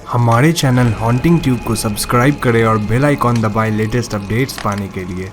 हमारे channel haunting tube को subscribe करें और बेल आइकॉन दबाएं लेटेस्ट अपडेट्स पाने के लिए।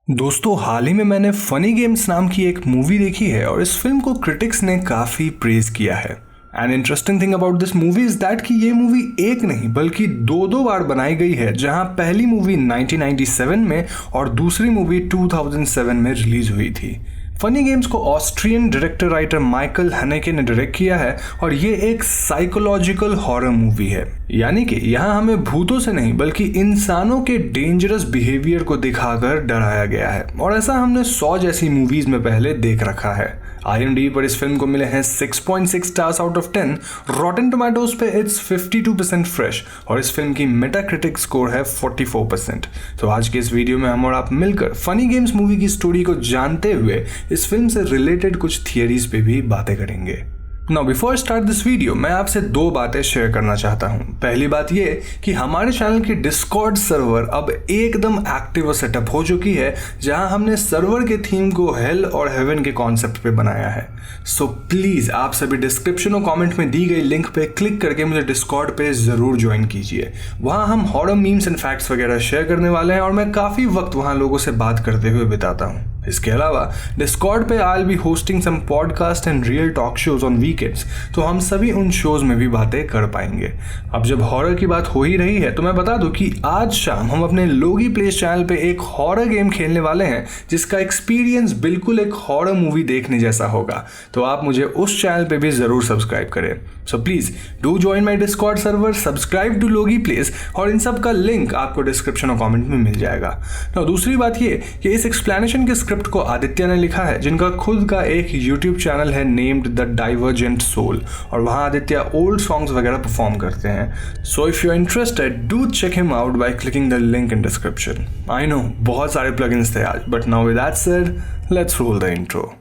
दोस्तों, हाल ही में मैंने फनी गेम्स नाम की एक मूवी देखी है और इस फिल्म को क्रिटिक्स ने काफ़ी प्रेज किया है। And interesting thing about this movie is that कि ये मूवी एक नहीं बल्कि दो बार बनाई गई है, जहां पहली मूवी 1997 में और दूसरी मूवी 2007 में रिलीज हुई थी। फनी गेम्स को ऑस्ट्रियन डायरेक्टर राइटर माइकल हनेके ने डायरेक्ट किया है और ये एक साइकोलॉजिकल हॉरर मूवी है, यानी कि यहाँ हमें भूतों से नहीं बल्कि इंसानों के डेंजरस बिहेवियर को दिखाकर डराया गया है। और ऐसा हमने 100 जैसी मूवीज में पहले देख रखा है। IMDb पर इस फिल्म को मिले हैं 6.6 stars out of 10। Rotten tomatoes पे इट्स 52% फ्रेश और इस फिल्म की मेटाक्रिटिक स्कोर है 44%। तो आज के इस वीडियो में हम और आप मिलकर फनी गेम्स मूवी की स्टोरी को जानते हुए इस फिल्म से रिलेटेड कुछ थियरीज पे भी बातें करेंगे। Now before start this video मैं आपसे 2 बातें शेयर करना चाहता हूं। पहली बात ये कि हमारे चैनल की डिस्कॉर्ड सर्वर अब एकदम एक्टिव और सेटअप हो चुकी है, जहां हमने सर्वर के थीम को हेल और हेवन के कॉन्सेप्ट पे बनाया है। सो प्लीज आप सभी डिस्क्रिप्शन और कमेंट में दी गई लिंक पे क्लिक करके मुझे डिस्कॉर्ड पे जरूर ज्वाइन कीजिए। वहां हम हॉरर मीम्स एंड फैक्ट्स वगैरह शेयर करने वाले हैं और मैं काफी वक्त वहां लोगों से बात करते हुए बिताता हूँ। इसके अलावा डिस्कॉर्ड पे I will be hosting some podcast and real talk shows on weekends, तो हम सभी उन शोज में भी बातें कर पाएंगे। अब जब हॉरर की बात हो ही रही है तो मैं बता दूं कि आज शाम हम अपने लोगी प्लेस चैनल पे एक हॉरर गेम खेलने वाले हैं, जिसका एक्सपीरियंस बिल्कुल एक हॉरर मूवी देखने जैसा होगा। तो आप मुझे उस चैनल पे भी जरूर सब्सक्राइब करें। So please do join my Discord server, subscribe to Logi Place, और इन सब का लिंक आपको डिस्क्रिप्शन और कॉमेंट में मिल जाएगा। तो दूसरी बात ये कि इस एक्सप्लेनेशन के स्क्रिप्ट को आदित्य ने लिखा है, जिनका खुद का एक यूट्यूब चैनल है नेम्ड द डाइवर्जेंट सोल, और वहां आदित्य ओल्ड सॉन्ग्स वगैरह परफॉर्म करते हैं। So if you are interested do check him out by clicking the link in description. I know बहुत सारे प्लगइन्स थे आज, but now with that said let's roll the intro.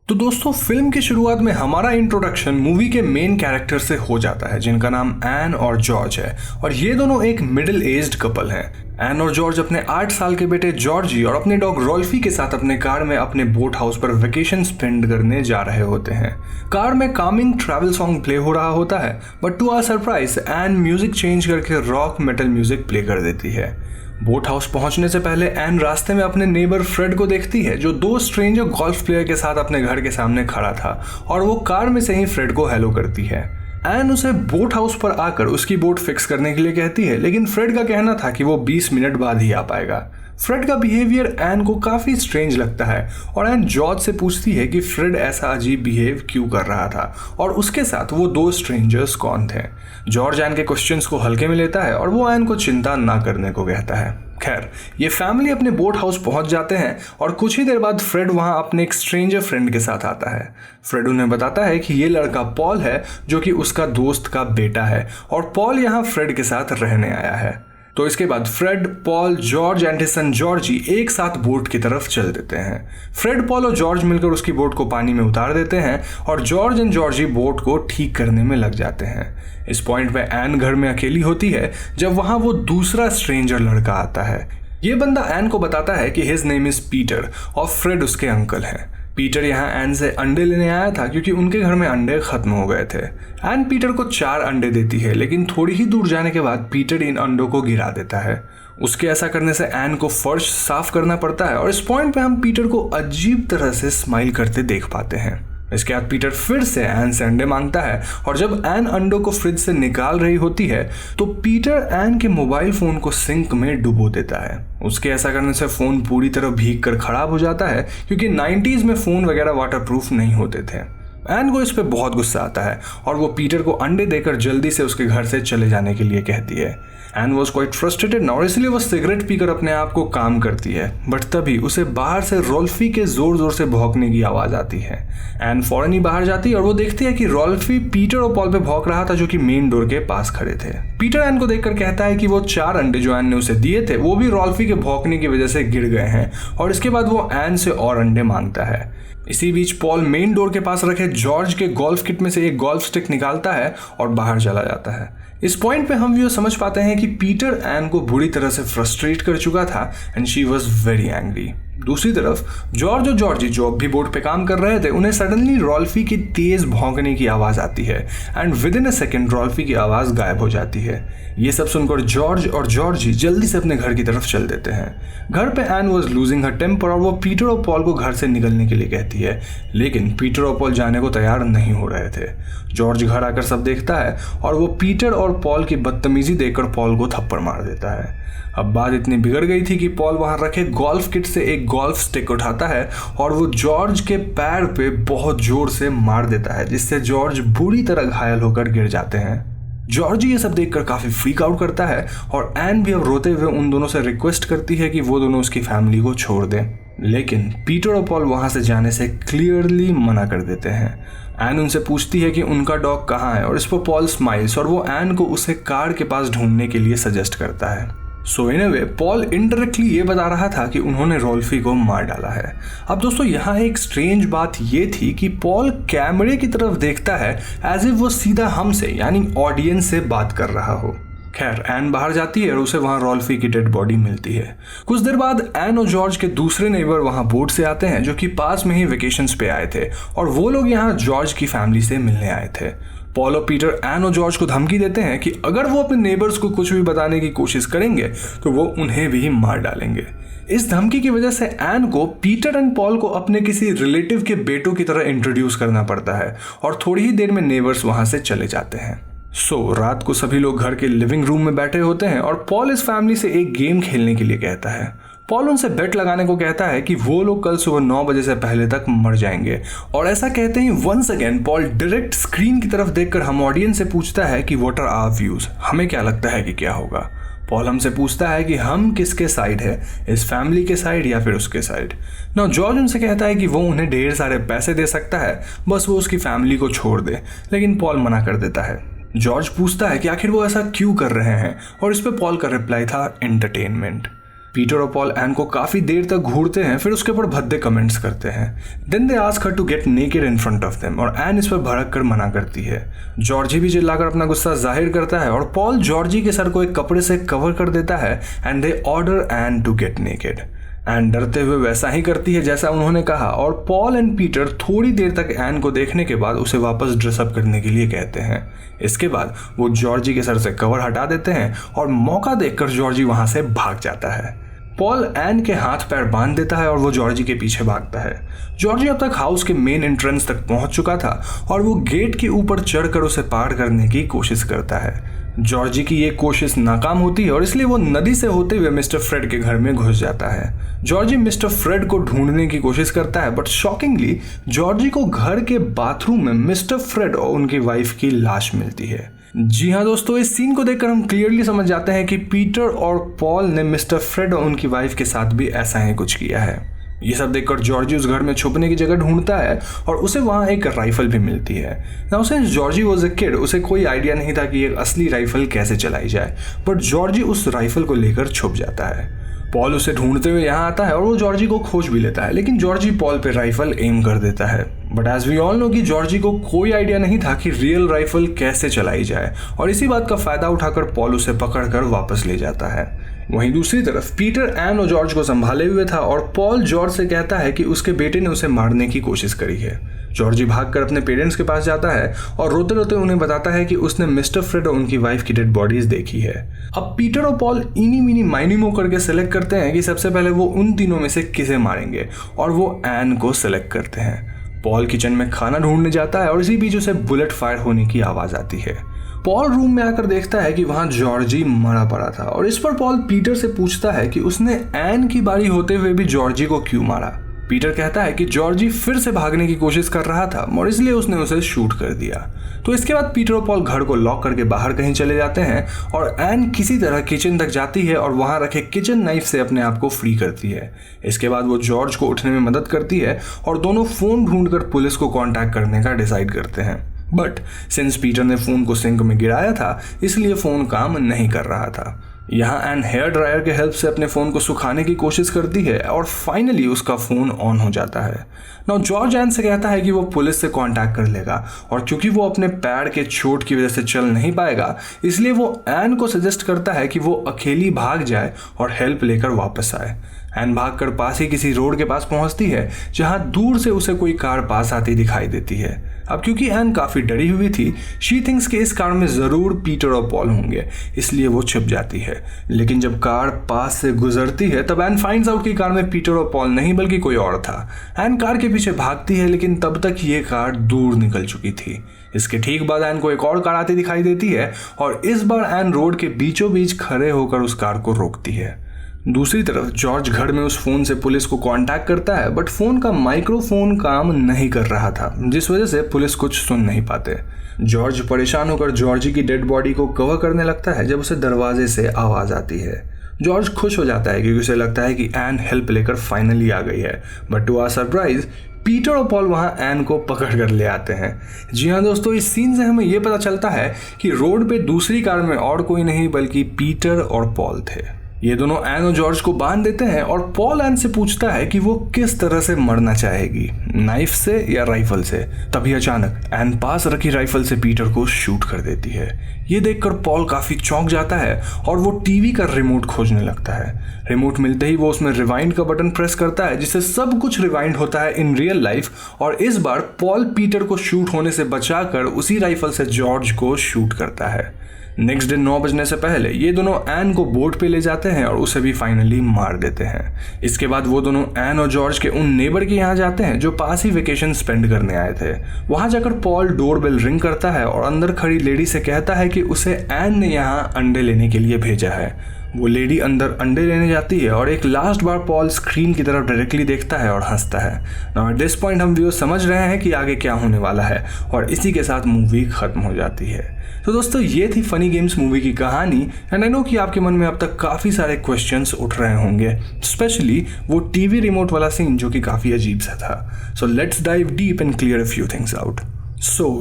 तो दोस्तों, फिल्म की शुरुआत में हमारा इंट्रोडक्शन मूवी के मेन कैरेक्टर से हो जाता है, जिनका नाम एन और जॉर्ज है, और ये दोनों एक मिडिल एज्ड कपल हैं। एन और जॉर्ज अपने 8 साल के बेटे जॉर्जी और अपने डॉग रॉल्फी के साथ अपने कार में अपने बोट हाउस पर वेकेशन स्पेंड करने जा रहे होते हैं। कार में कामिंग ट्रैवल सॉन्ग प्ले हो रहा होता है, but to our surprise Ann music change करके रॉक मेटल म्यूजिक प्ले कर देती है। बोट हाउस पहुंचने से पहले एन रास्ते में अपने नेबर फ्रेड को देखती है, जो 2 स्ट्रेंजर गोल्फ प्लेयर के साथ अपने घर के सामने खड़ा था, और वो कार में से ही फ्रेड को हेलो करती है। एन उसे बोट हाउस पर आकर उसकी बोट फिक्स करने के लिए कहती है, लेकिन फ्रेड का कहना था कि वो 20 मिनट बाद ही आ पाएगा। फ्रेड का बिहेवियर एन को काफी स्ट्रेंज लगता है और एन जॉर्ज से पूछती है कि फ्रेड ऐसा अजीब बिहेव क्यों कर रहा था और उसके साथ वो 2 स्ट्रेंजर्स कौन थे। जॉर्ज एन के क्वेश्चंस को हल्के में लेता है और वो एन को चिंता ना करने को कहता है। खैर, ये फैमिली अपने बोट हाउस पहुंच जाते हैं और कुछ ही देर बाद फ्रेड वहां अपने एक स्ट्रेंजर फ्रेंड के साथ आता है। फ्रेड उन्हें बताता है कि ये लड़का पॉल है, जो कि उसका दोस्त का बेटा है, और पॉल यहाँ फ्रेड के साथ रहने आया है। तो इसके बाद Fred, Paul, George and his son Georgie एक साथ बोट की तरफ चल देते हैं। फ्रेड, पॉल और जॉर्ज मिलकर उसकी बोट को पानी में उतार देते हैं और जॉर्ज एंड जॉर्जी बोट को ठीक करने में लग जाते हैं। इस पॉइंट पे एन घर में अकेली होती है जब वहां वो दूसरा स्ट्रेंजर लड़का आता है। ये बंदा एन को बताता है कि हिज नेम इज पीटर और फ्रेड उसके अंकल हैं। पीटर यहाँ एन से अंडे लेने आया था क्योंकि उनके घर में अंडे खत्म हो गए थे। एन पीटर को 4 अंडे देती है, लेकिन थोड़ी ही दूर जाने के बाद पीटर इन अंडों को गिरा देता है। उसके ऐसा करने से एन को फर्श साफ करना पड़ता है और इस पॉइंट पे हम पीटर को अजीब तरह से स्माइल करते देख पाते हैं। इसके बाद पीटर फिर से एन से अंडे मांगता है और जब एन अंडों को फ्रिज से निकाल रही होती है तो पीटर एन के मोबाइल फोन को सिंक में डुबो देता है। उसके ऐसा करने से फोन पूरी तरह भीग कर खराब हो जाता है, क्योंकि 90s में फोन वगैरह वाटरप्रूफ नहीं होते थे। एन को इस पे बहुत गुस्सा आता है और वो पीटर को अंडे देकर जल्दी से उसके घर से चले जाने के लिए कहती है। Ann was quite frustrated now, इसलिए वो सिगरेट पीकर अपने आप को काम करती है, बट तभी उसे बाहर से रॉल्फी के जोर जोर से भौंकने की आवाज आती है। एन फौरन ही बाहर जाती है और वो देखती है कि रॉल्फी पीटर और पॉल पे भौंक रहा था, जो कि मेन डोर के पास खड़े थे। पीटर एन को देखकर कहता है कि वो 4 अंडे जो एन ने उसे दिए थे वो भी रॉल्फी के भौंकने की वजह से गिर गए हैं, और इसके बाद वो एन से और अंडे मांगता है। इसी बीच पॉल मेन डोर के पास रखे जॉर्ज के गोल्फ किट में से एक गोल्फ स्टिक निकालता है और बाहर चला जाता है। इस पॉइंट पे हम व्यूअर समझ पाते हैं कि पीटर एन को बुरी तरह से फ्रस्ट्रेट कर चुका था and she was very angry. दूसरी तरफ जॉर्ज और जॉर्जी जो अब भी बोट पे काम कर रहे थे, उन्हें सडनली रॉल्फी की तेज भौंकने की आवाज आती है and within a second Ralphie की आवाज गायब हो जाती है। ये सब सुनकर जॉर्ज और जॉर्जी जल्दी से अपने घर की तरफ चल देते हैं। घर पे Ann was losing her temper और वो पीटर और पॉल को घर से निकलने के लिए कहती है, लेकिन पीटर और पॉल जाने को तैयार नहीं हो रहे थे। जॉर्ज घर आकर सब देखता है और वो पीटर और पॉल की बदतमीजी देखकर पॉल को थप्पड़ मार देता है। अब बात इतनी बिगड़ गई थी कि पॉल वहां रखे गोल्फ किट से एक गोल्फ स्टिक उठाता है और वो जॉर्ज के पैर पे बहुत जोर से मार देता है, जिससे जॉर्ज बुरी तरह घायल होकर गिर जाते हैं। जॉर्जी ये सब देखकर काफी फ्रीक आउट करता है और एन भी अब रोते हुए उन दोनों से रिक्वेस्ट करती है कि वो दोनों उसकी फैमिली को छोड़ दें, लेकिन पीटर और पॉल वहां से जाने से क्लियरली मना कर देते हैं। एन उनसे पूछती है कि उनका डॉग कहाँ है और इस पर पॉल स्माइल्स और वो एन को उसे कार के पास ढूंढने के लिए सजेस्ट करता है। सो इन अ वे पॉल इनडायरेक्टली ये बता रहा था कि उन्होंने रॉल्फी को मार डाला है। अब दोस्तों यहाँ एक स्ट्रेंज बात ये थी कि पॉल कैमरे की तरफ देखता है एज इफ वो सीधा हमसे यानी ऑडियंस से बात कर रहा हो। खैर एन बाहर जाती है और उसे वहां रॉल्फी की डेड बॉडी मिलती है। कुछ देर बाद एन और जॉर्ज के दूसरे नेबर वहां बोट से आते हैं जो कि पास में ही वेकेशंस पे आए थे और वो लोग यहाँ जॉर्ज की फैमिली से मिलने आए थे। पॉल और पीटर एन और जॉर्ज को धमकी देते हैं कि अगर वो अपने नेबर्स को कुछ भी बताने की कोशिश करेंगे तो वो उन्हें भी मार डालेंगे। इस धमकी की वजह से एन को पीटर एंड पॉल को अपने किसी रिलेटिव के बेटों की तरह इंट्रोड्यूस करना पड़ता है और थोड़ी ही देर में नेबर्स वहां से चले जाते हैं। रात को सभी लोग घर के लिविंग रूम में बैठे होते हैं और पॉल इस फैमिली से एक गेम खेलने के लिए कहता है। पॉल उनसे बेट लगाने को कहता है कि वो लोग कल सुबह 9 बजे से पहले तक मर जाएंगे और ऐसा कहते ही once again Paul direct screen की तरफ देखकर हम ऑडियंस से पूछता है कि व्हाट आर आवर व्यूज, हमें क्या लगता है कि क्या होगा। पॉल हमसे पूछता है कि हम किसके साइड है, इस फैमिली के साइड या फिर उसके साइड। ना जॉर्ज उनसे कहता है कि वो उन्हें ढेर सारे पैसे दे सकता है, बस वो उसकी फैमिली को छोड़ दे, लेकिन पॉल मना कर देता है। जॉर्ज पूछता है कि आखिर वो ऐसा क्यों कर रहे हैं और इस पे पॉल का रिप्लाई था एंटरटेनमेंट। पीटर और पॉल एन को काफी देर तक घूरते हैं, फिर उसके ऊपर भद्दे कमेंट्स करते हैं। Then they ask her to get naked in front of them और एन इस पर भड़क कर मना करती है। जॉर्जी भी चिल्लाकर अपना गुस्सा जाहिर करता है और पॉल जॉर्जी के सर को एक कपड़े से कवर कर देता है and they order Ann to get naked. Ann डरते हुए वैसा ही करती है जैसा उन्होंने कहा और पॉल एंड पीटर थोड़ी देर तक एन को देखने के बाद उसे वापस ड्रेसअप करने के लिए कहते हैं। इसके बाद वो जॉर्जी के सर से कवर हटा देते हैं और मौका देखकर जॉर्जी वहां से भाग जाता है। पॉल एन के हाथ पैर बांध देता है और वो जॉर्जी के पीछे भागता है। जॉर्जी अब तक हाउस के मेन एंट्रेंस तक पहुंच चुका था और वो गेट के ऊपर चढ़कर उसे पार करने की कोशिश करता है। जॉर्जी की ये कोशिश नाकाम होती है और इसलिए वो नदी से होते हुए मिस्टर फ्रेड के घर में घुस जाता है। जॉर्जी मिस्टर फ्रेड को ढूंढने की कोशिश करता है बट शॉकिंगली जॉर्जी को घर के बाथरूम में मिस्टर फ्रेड और उनकी वाइफ की लाश मिलती है। जी हाँ दोस्तों, इस सीन को देखकर हम क्लियरली समझ जाते हैं कि पीटर और पॉल ने मिस्टर फ्रेड और उनकी वाइफ के साथ भी ऐसा ही कुछ किया है। ये सब देखकर जॉर्जी उस घर में छुपने की जगह ढूंढता है और उसे वहाँ एक राइफल भी मिलती है। Now since Georgie was a kid, उसे कोई आइडिया नहीं था कि एक असली राइफल कैसे चलाई जाए, बट जॉर्जी उस राइफल को लेकर छुप जाता है। पॉल उसे ढूंढते हुए यहाँ आता है और वो जॉर्जी को खोज भी लेता है, लेकिन जॉर्जी पॉल पे राइफल एम कर देता है। But as we all know कि जॉर्जी को कोई आइडिया नहीं था कि रियल राइफल कैसे चलाई जाए और इसी बात का फायदा उठाकर पॉल उसे पकड़कर वापस ले जाता है। वहीं दूसरी तरफ पीटर एन और जॉर्ज को संभाले हुए था और पॉल जॉर्ज से कहता है कि उसके बेटे ने उसे मारने की कोशिश करी है। जॉर्जी भागकर अपने पेरेंट्स के पास जाता है और रोते रोते उन्हें बताता है कि उसने मिस्टर फ्रेड और उनकी वाइफ की डेड बॉडीज देखी है। अब पीटर और पॉल इनी मिनी माइनी मो करके सेलेक्ट करते हैं कि सबसे पहले वो उन तीनों में से किसे मारेंगे और वो एन को सेलेक्ट करते हैं। पॉल किचन में खाना ढूंढने जाता है और इसी बीच उसे बुलेट फायर होने की आवाज आती है। पॉल रूम में आकर देखता है कि वहां जॉर्जी मरा पड़ा था और इस पर पॉल पीटर से पूछता है कि उसने एन की बारी होते हुए भी जॉर्जी को क्यों मारा। पीटर कहता है कि जॉर्जी फिर से भागने की कोशिश कर रहा था और इसलिए उसने उसे शूट कर दिया। तो इसके बाद पीटर और पॉल घर को लॉक करके बाहर कहीं चले जाते हैं और एन किसी तरह किचन तक जाती है और वहां रखे किचन नाइफ से अपने आप को फ्री करती है। इसके बाद वो जॉर्ज को उठने में मदद करती है और दोनों फोन ढूंढकर पुलिस को कांटेक्ट करने का डिसाइड करते हैं। बट सिंस पीटर ने फोन को सिंक में गिराया था इसलिए फोन काम नहीं कर रहा था। यहाँ एन हेयर ड्रायर के हेल्प से अपने फ़ोन को सुखाने की कोशिश करती है और फाइनली उसका फ़ोन ऑन हो जाता है। नाउ जॉर्ज एन से कहता है कि वो पुलिस से कांटेक्ट कर लेगा और क्योंकि वो अपने पैर के चोट की वजह से चल नहीं पाएगा, इसलिए वो एन को सजेस्ट करता है कि वो अकेली भाग जाए और हेल्प लेकर वापस आए। एन भागकर पास ही किसी रोड के पास पहुंचती है जहां दूर से उसे कोई कार पास आती दिखाई देती है। अब क्योंकि एन काफ़ी डरी हुई थी, शी थिंक्स कि इस कार में ज़रूर पीटर और पॉल होंगे, इसलिए वो छिप जाती है। लेकिन जब कार पास से गुजरती है तब एन फाइंड्स आउट कि कार में पीटर और पॉल नहीं बल्कि कोई और था। एन कार के पीछे भागती है लेकिन तब तक ये कार दूर निकल चुकी थी। इसके ठीक बाद एन को एक और कार आती दिखाई देती है और इस बार एन रोड के बीचों बीच खड़े होकर उस कार को रोकती है। दूसरी तरफ जॉर्ज घर में उस फोन से पुलिस को कांटेक्ट करता है, बट फोन का माइक्रोफोन काम नहीं कर रहा था, जिस वजह से पुलिस कुछ सुन नहीं पाते। जॉर्ज परेशान होकर जॉर्जी की डेड बॉडी को कवर करने लगता है जब उसे दरवाजे से आवाज आती है। जॉर्ज खुश हो जाता है क्योंकि उसे लगता है कि एन हेल्प लेकर फाइनली आ गई है, but to our surprise Peter और पॉल वहां एन को पकड़ कर ले आते हैं। जी हाँ दोस्तों, इस सीन से हमें यह पता चलता है कि रोड पे दूसरी कार में और कोई नहीं बल्कि पीटर और पॉल थे। ये दोनों एन और जॉर्ज को बांध देते हैं और पॉल एन से पूछता है कि वो किस तरह से मरना चाहेगी, नाइफ से या राइफल से। तभी अचानक एन पास रखी राइफल से पीटर को शूट कर देती है। ये देखकर पॉल काफी चौंक जाता है और वो टीवी का रिमोट खोजने लगता है। रिमोट मिलते ही वो उसमें रिवाइंड का बटन प्रेस करता है जिससे सब कुछ रिवाइंड होता है इन रियल लाइफ, और इस बार पॉल पीटर को शूट होने से बचाकर उसी राइफल से जॉर्ज को शूट करता है। नेक्स्ट डे 9 बजने से पहले ये दोनों एन को बोट पे ले जाते हैं और उसे भी फाइनली मार देते हैं। इसके बाद वो दोनों एन और जॉर्ज के उन नेबर के यहाँ जाते हैं जो पास ही वेकेशन स्पेंड करने आए थे। वहां जाकर पॉल डोरबेल रिंग करता है और अंदर खड़ी लेडी से कहता है कि उसे एन ने यहाँ अंडे लेने के लिए भेजा है। वो लेडी अंदर अंडे लेने जाती है और एक लास्ट बार पॉल स्क्रीन की तरफ डायरेक्टली देखता है और हंसता है। नाउ एट दिस पॉइंट हम व्यूअर्स समझ रहे हैं कि आगे क्या होने वाला है और इसी के साथ मूवी खत्म हो जाती है। तो दोस्तों ये थी फनी गेम्स मूवी की कहानी, एंड आई नो कि आपके मन में अब तक काफ़ी सारे क्वेश्चंस उठ रहे होंगे, स्पेशली वो टीवी रिमोट वाला सीन जो कि काफ़ी अजीब सा था। So let's dive deep and clear a few things out.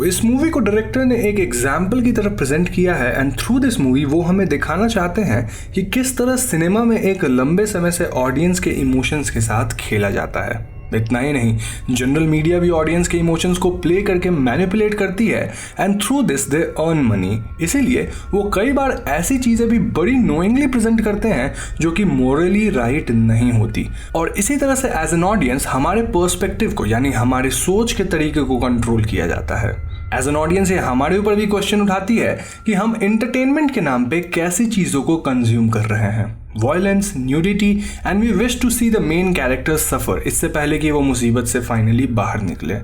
इस मूवी को डायरेक्टर ने एक एग्जाम्पल की तरह प्रेजेंट किया है, एंड थ्रू दिस मूवी वो हमें दिखाना चाहते हैं कि किस तरह सिनेमा में एक लंबे समय से ऑडियंस के इमोशंस के साथ खेला जाता है। इतना ही नहीं, जनरल मीडिया भी ऑडियंस के इमोशंस को प्ले करके मैनिपुलेट करती है, and through this they earn money. इसीलिए वो कई बार ऐसी चीज़ें भी बड़ी नोइंगली प्रेजेंट करते हैं जो कि मोरली राइट नहीं होती, और इसी तरह से एज एन ऑडियंस हमारे पर्सपेक्टिव को यानी हमारे सोच के तरीके को कंट्रोल किया जाता है। एज एन ऑडियंस ये हमारे ऊपर भी क्वेश्चन उठाती है कि हम एंटरटेनमेंट के नाम पे कैसी चीज़ों को कंज्यूम कर रहे हैं। Violence, nudity, and we wish to see the main characters suffer, इससे पहले कि वो मुसीबत से फाइनली बाहर निकले।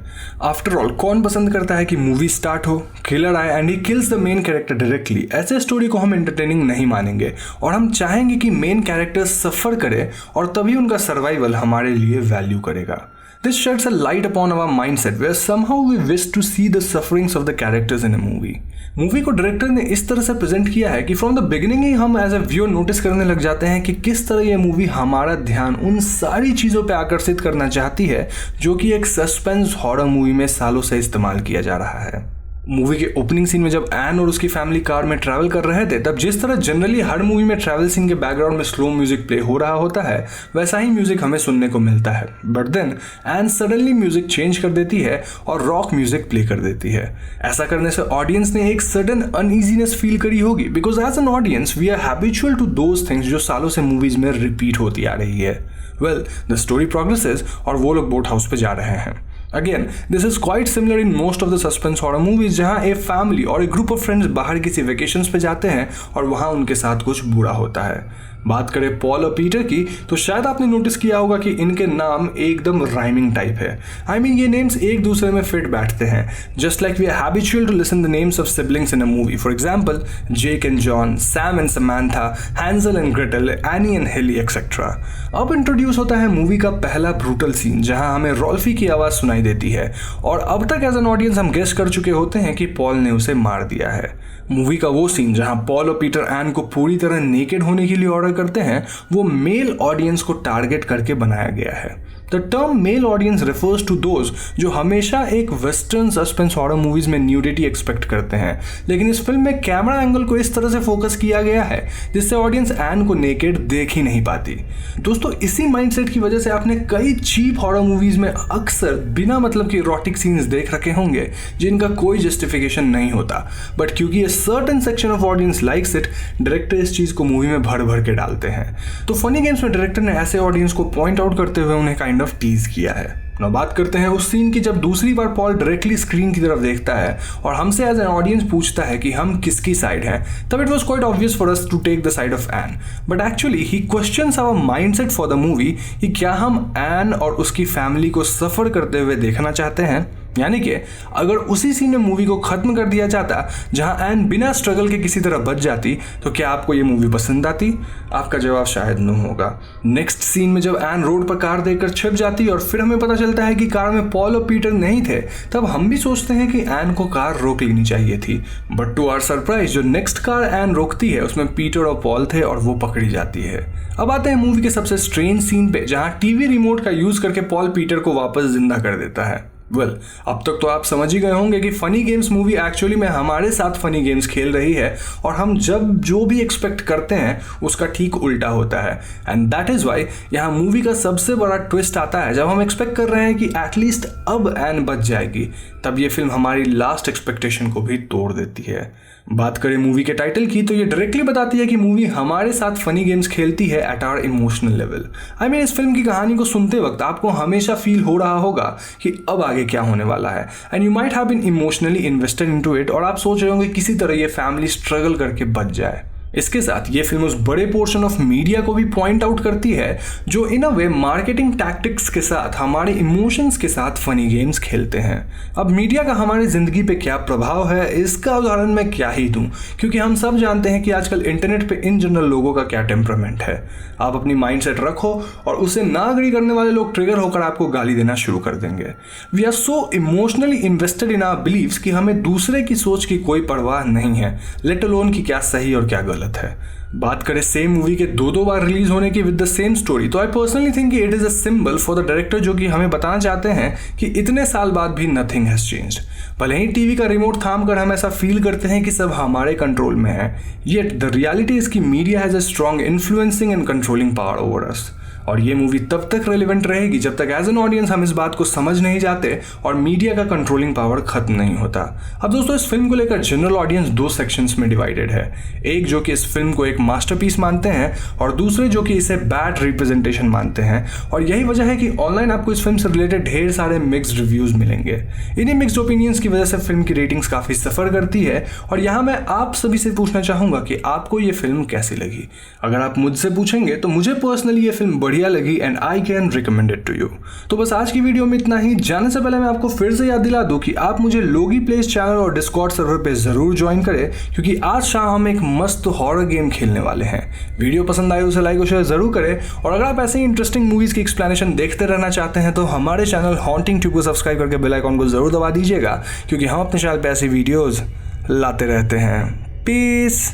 आफ्टर ऑल कौन पसंद करता है कि मूवी स्टार्ट हो, किलर आए and he kills the main character directly. ऐसे स्टोरी को हम एंटरटेनिंग नहीं मानेंगे और हम चाहेंगे कि मेन कैरेक्टर सफर करे और तभी उनका सर्वाइवल हमारे लिए वैल्यू करेगा। This sheds a light upon our mindset where somehow we wish to see the sufferings of the characters in a movie. Movie को डायरेक्टर ने इस तरह से प्रेजेंट किया है कि फ्रॉम द बिगिनिंग ही हम एज अ व्यूअर नोटिस करने लग जाते हैं कि किस तरह ये मूवी हमारा ध्यान उन सारी चीज़ों पे आकर्षित करना चाहती है जो कि एक सस्पेंस हॉरर मूवी में सालों से इस्तेमाल किया जा रहा है। मूवी के ओपनिंग सीन में जब एन और उसकी फैमिली कार में ट्रैवल कर रहे थे, तब जिस तरह जनरली हर मूवी में ट्रैवल सीन के बैकग्राउंड में स्लो म्यूजिक प्ले हो रहा होता है, वैसा ही म्यूजिक हमें सुनने को मिलता है। But then Ann suddenly music change कर देती है और रॉक म्यूजिक प्ले कर देती है। ऐसा करने से ऑडियंस ने एक सडन अनईजीनेस फील करी होगी, because as an audience we are habitual to those things जो सालों से मूवीज में रिपीट होती आ रही है। वेल, द स्टोरी प्रोग्रेसेस और वो लोग बोट हाउस पे जा रहे हैं। Again, this is quite similar in most of the suspense horror movies जहाँ एक फैमिली और एक ग्रुप ऑफ फ्रेंड्स बाहर किसी वेकेशंस पे जाते हैं और वहाँ उनके साथ कुछ बुरा होता है। बात करें पॉल और पीटर की, तो शायद आपने नोटिस किया होगा कि इनके नाम एकदम राइमिंग टाइप है। आई मीन ये नेम्स एक दूसरे में फिट बैठते हैं, just like we are habitual to listen the names of siblings in a movie. For example, Jake and John, Sam and Samantha, Hansel and Gretel, Annie and Haley etcetera. अब introduce होता है movie का पहला brutal scene जहां हमें रॉल्फी की आवाज़ सुनाई देती है, और अब तक एज एन ऑडियंस हम गेस कर चुके होते हैं कि पॉल ने उसे मार दिया है। मूवी का वो सीन जहां पॉल और पीटर एन को पूरी तरह नेकेड होने के लिए ऑर्डर करते हैं, वो मेल ऑडियंस को टारगेट करके बनाया गया है। The term male audience refers to those जो हमेशा एक वेस्टर्न सस्पेंस हॉरर मूवीज में न्यूडिटी एक्सपेक्ट करते हैं, लेकिन इस फिल्म में कैमरा एंगल को इस तरह से फोकस किया गया है जिससे ऑडियंस एन को नेकेड देख ही नहीं पाती। दोस्तों, इसी माइंडसेट की वजह से आपने कई चीप हॉरर मूवीज में अक्सर बिना मतलब के इरोटिक सीन्स देख रखे होंगे जिनका कोई जस्टिफिकेशन नहीं होता, बट क्योंकि ये certain section of audience likes it, director इस चीज को मूवी में भर भर के डालते हैं। तो फनी गेम्स में डायरेक्टर ने ऐसे ऑडियंस को पॉइंट आउट करते हुए उन्हें काइंड ऑफ टीज किया है। now बात करते हैं उस सीन की जब दूसरी बार पॉल डायरेक्टली स्क्रीन की तरफ देखता है और हमसे एज एन ऑडियंस पूछता है कि हम किसकी साइड हैं। तब it was quite obvious for us to take the side of Ann, but actually he questions our mindset for the movie कि क्या हम एन और उसकी फैमिली को सफर करते हुए देखना चाहते हैं, यानी कि अगर उसी सीन में मूवी को खत्म कर दिया जाता जहां एन बिना स्ट्रगल के किसी तरह बच जाती तो क्या आपको ये मूवी पसंद आती? आपका जवाब शायद नो होगा। नेक्स्ट सीन में जब एन रोड पर कार देखकर छिप जाती और फिर हमें पता चलता है कि कार में पॉल और पीटर नहीं थे, तब हम भी सोचते हैं कि एन को कार रोक लेनी चाहिए थी, बट टू आवर सरप्राइज जो नेक्स्ट कार एन रोकती है उसमें पीटर और पॉल थे और वो पकड़ी जाती है। अब आते हैं मूवी के सबसे स्ट्रेंज सीन पे जहां टीवी रिमोट का यूज करके पॉल पीटर को वापस जिंदा कर देता है। अब तक तो आप समझ ही गए होंगे कि फनी गेम्स मूवी एक्चुअली में हमारे साथ फनी गेम्स खेल रही है और हम जब जो भी एक्सपेक्ट करते हैं उसका ठीक उल्टा होता है। एंड दैट इज वाई यहाँ मूवी का सबसे बड़ा ट्विस्ट आता है जब हम एक्सपेक्ट कर रहे हैं कि एटलीस्ट अब एन बच जाएगी, तब ये फिल्म हमारी लास्ट एक्सपेक्टेशन को भी तोड़ देती है। बात करें मूवी के टाइटल की तो ये डायरेक्टली बताती है कि मूवी हमारे साथ फनी गेम्स खेलती है at our emotional level. I mean इस फिल्म की कहानी को सुनते वक्त आपको हमेशा फील हो रहा होगा कि अब आगे क्या होने वाला है, and you might have been emotionally invested into it और आप सोच रहे होंगे किसी तरह ये फैमिली स्ट्रगल करके बच जाए। इसके साथ ये फिल्म उस बड़े पोर्शन ऑफ मीडिया को भी पॉइंट आउट करती है जो इन अ वे मार्केटिंग टैक्टिक्स के साथ हमारे इमोशंस के साथ फनी गेम्स खेलते हैं। अब मीडिया का हमारी जिंदगी पे क्या प्रभाव है इसका उदाहरण मैं क्या ही दूं, क्योंकि हम सब जानते हैं कि आजकल इंटरनेट पे इन जनरल लोगों का क्या टेम्परामेंट है। आप अपनी माइंडसेट रखो और उसे ना अग्री करने वाले लोग ट्रिगर होकर आपको गाली देना शुरू कर देंगे। We are so emotionally invested in our beliefs कि हमें दूसरे की सोच की कोई परवाह नहीं है, लेट अलोन कि क्या सही और क्या गलत है। बात करें सेम मूवी के दो बार रिलीज होने की विद द सेम स्टोरी, तो I personally think it is a symbol for the director जो कि हमें बताना चाहते हैं कि इतने साल बाद भी नथिंग हैज चेंज्ड। भले ही टीवी का रिमोट थाम कर हम ऐसा फील करते हैं कि सब हमारे कंट्रोल में है, येट द रियलिटी इज कि media has a strong influencing and controlling power over us. और ये मूवी तब तक रेलिवेंट रहेगी जब तक एज एन ऑडियंस हम इस बात को समझ नहीं जाते और मीडिया का कंट्रोलिंग पावर खत्म नहीं होता। अब दोस्तों, इस फिल्म को लेकर जनरल ऑडियंस दो सेक्शंस में डिवाइडेड है, एक जो कि इस फिल्म को एक मास्टरपीस मानते हैं और दूसरे जो कि इसे बैड रिप्रेजेंटेशन मानते हैं। और यही वजह है कि ऑनलाइन आपको इस फिल्म से रिलेटेड ढेर सारे मिक्स्ड रिव्यूज मिलेंगे। इन्हीं मिक्स्ड ओपिनियंस की वजह से फिल्म की रेटिंग्स काफी सफर करती है और यहाँ मैं आप सभी से पूछना चाहूंगा कि आपको ये फिल्म कैसी लगी। अगर आप मुझसे पूछेंगे तो मुझे पर्सनली ये फिल्म बढ़िया लगी and I can recommend it to you. तो बस आज की वीडियो में इतना ही। जाने से पहले मैं आपको फिर से याद दिला दूं कि आप मुझे लोगी प्लेस चैनल और डिस्कॉर्ड सर्वर पे जरूर ज्वाइन करें, क्योंकि आज शाम हम एक मस्त हॉरर गेम खेलने वाले हैं। वीडियो पसंद आए उसे लाइक और शेयर जरूर करें, और अगर आप ऐसे ही इंटरेस्टिंग मूवीज की एक्सप्लेनेशन देखते रहना चाहते हैं तो हमारे चैनल हॉन्टिंग ट्यूब को सब्सक्राइब करके बेल आइकॉन को जरूर दबा दीजिएगा, क्योंकि हम अपने चैनल पे ऐसी वीडियोज लाते रहते हैं। पीस।